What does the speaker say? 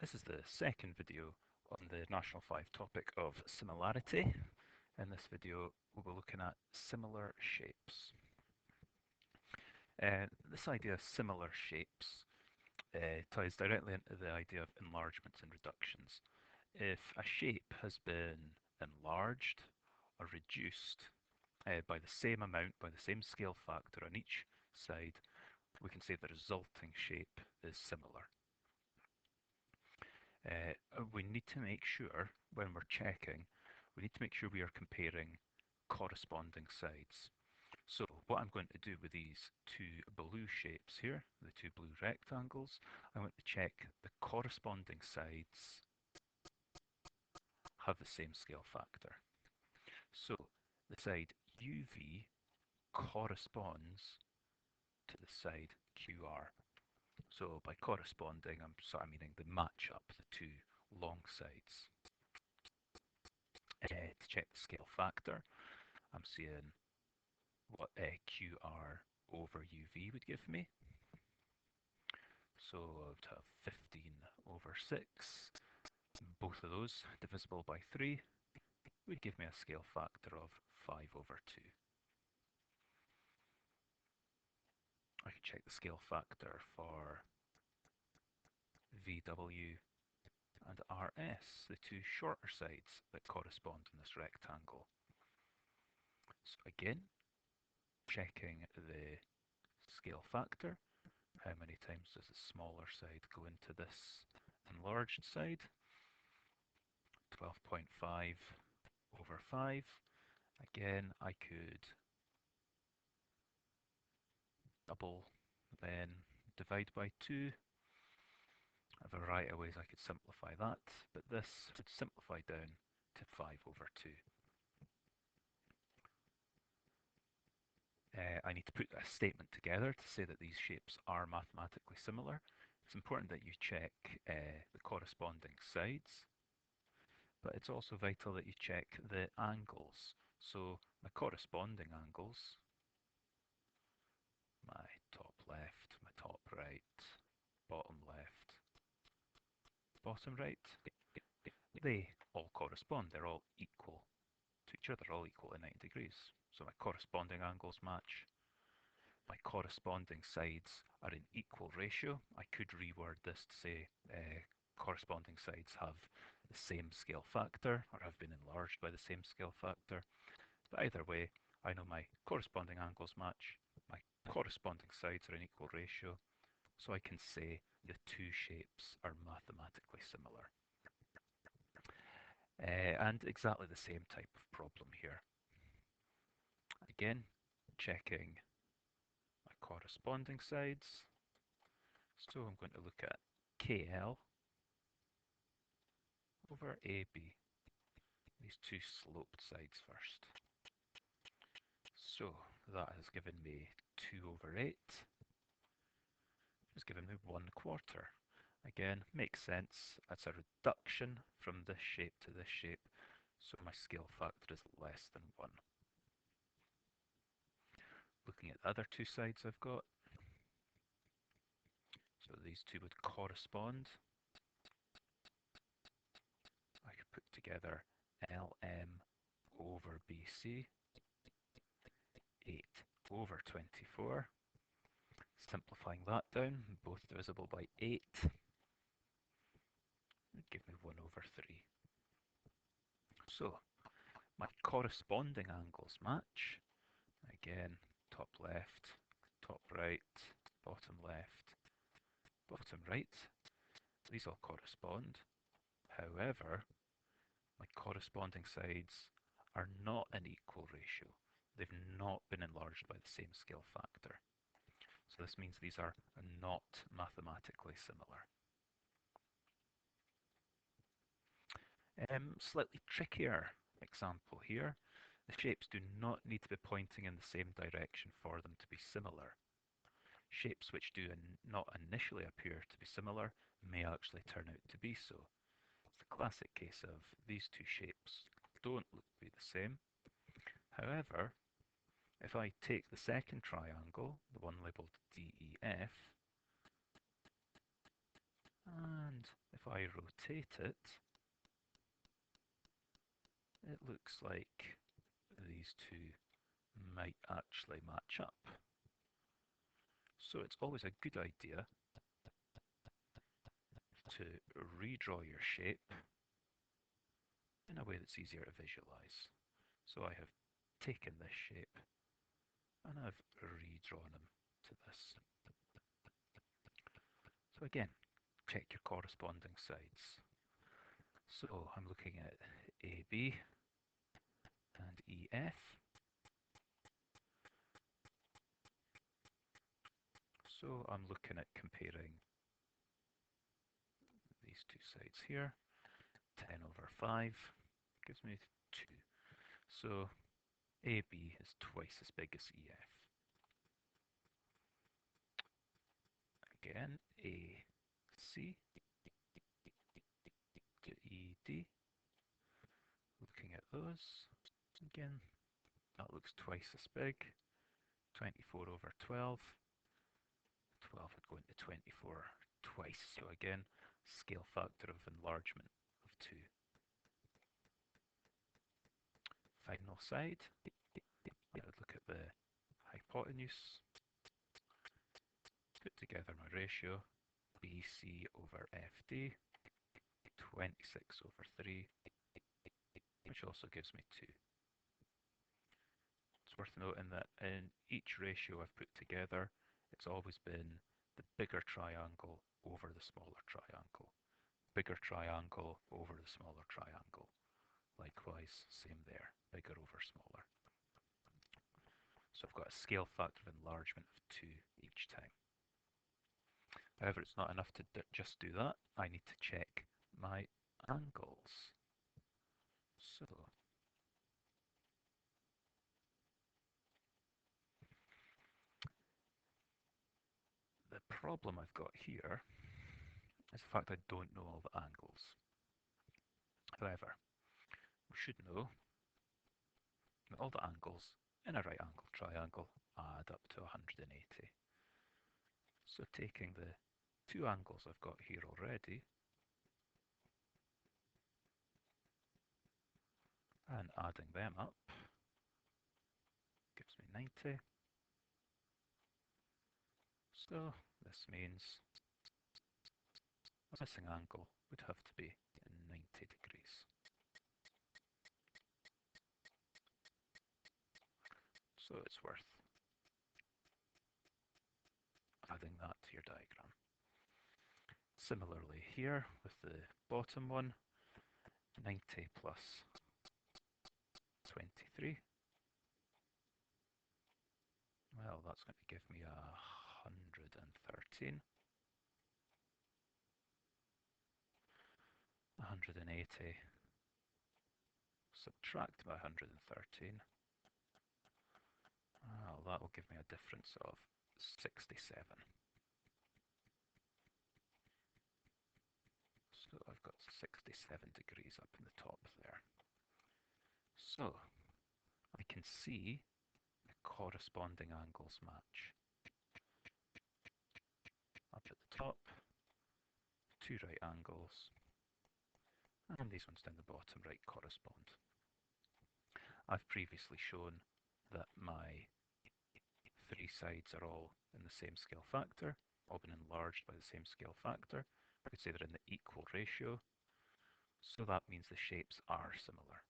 This is the second video on the National 5 topic of similarity. In this video, we'll be looking at similar shapes. This idea of similar shapes ties directly into the idea of enlargements and reductions. If a shape has been enlarged or reduced by the same amount, by the same scale factor on each side, we can say the resulting shape is similar. We need to make sure, when we're checking, we need to make sure we are comparing corresponding sides. So what I'm going to do with these two blue shapes here, the two blue rectangles, I want to check the corresponding sides have the same scale factor. So the side UV corresponds to the side QR. So by corresponding, I'm sort of meaning they match up the two long sides. To check the scale factor, I'm seeing what QR over UV would give me. So I would have 15 over 6. Both of those divisible by 3 would give me a scale factor of 5 over 2. I can check the scale factor for VW and RS, the two shorter sides that correspond in this rectangle. So again, checking the scale factor, how many times does the smaller side go into this enlarged side? 12.5 over 5. Again, I could double, then divide by 2. A variety of ways I could simplify that, but this would simplify down to 5 over 2. I need to put a statement together to say that these shapes are mathematically similar. It's important that you check the corresponding sides, but it's also vital that you check the angles. So my corresponding angles, my top left, my top right, bottom left, bottom right, they all correspond. They're all equal to each other, all equal to 90 degrees. So my corresponding angles match. My corresponding sides are in equal ratio. I could reword this to say corresponding sides have the same scale factor or have been enlarged by the same scale factor. But either way, I know my corresponding angles match. My corresponding sides are in equal ratio. So I can say the two shapes are mathematically similar. And exactly the same type of problem here. Again, checking my corresponding sides. So I'm going to look at KL over AB, these two sloped sides first. So that has given me 2 over 8. It's given me 1/4. Again, makes sense. That's a reduction from this shape to this shape, so my scale factor is less than 1. Looking at the other two sides I've got, so these two would correspond. I could put together LM over BC, 8 over 24. Simplifying that down, both divisible by 8, would give me 1 over 3. So my corresponding angles match. Again, top left, top right, bottom left, bottom right. These all correspond. However, my corresponding sides are not an equal ratio. They've not been enlarged by the same scale factor. So this means these are not mathematically similar. Slightly trickier example here. The shapes do not need to be pointing in the same direction for them to be similar. Shapes which do not initially appear to be similar may actually turn out to be so. It's the classic case of these two shapes don't look to be the same. However, if I take the second triangle, the one labelled DEF, and if if I rotate it, it looks like these two might actually match up. So it's always a good idea to redraw your shape in a way that's easier to visualize. So I have taken this shape and I've redrawn them to this. So again, check your corresponding sides. So I'm looking at AB and EF. So I'm looking at comparing these two sides here. 10 over 5 gives me 2. So AB is twice as big as EF. Again, AC to ED. Looking at those. Again, that looks twice as big. 24 over 12. 12 would go into 24 twice. So again, scale factor of enlargement of 2. Final side. I would look at the hypotenuse. Put together my ratio. BC over FD. 26 over 3. Which also gives me 2. It's worth noting that in each ratio I've put together, it's always been the bigger triangle over the smaller triangle. Bigger triangle over the smaller triangle. Likewise, same there, bigger over smaller. So I've got a scale factor of enlargement of 2 each time. However, it's not enough to just do that. I need to check my angles. So the problem I've got here is the fact I don't know all the angles. However, we should know that all the angles in a right angle triangle add up to 180. So taking the two angles I've got here already and adding them up gives me 90. So this means a missing angle would have to be 90 degrees. So it's worth adding that to your diagram. Similarly here with the bottom one, 90 plus 23. Well, that's going to give me 113. 180 subtract by 113. Well, that will give me a difference of 67. So I've got 67 degrees up in the top there. So I can see the corresponding angles match. Up at the top, two right angles, and these ones down the bottom right correspond. I've previously shown that my three sides are all in the same scale factor, all been enlarged by the same scale factor. I could say they're in the equal ratio, so that means the shapes are similar.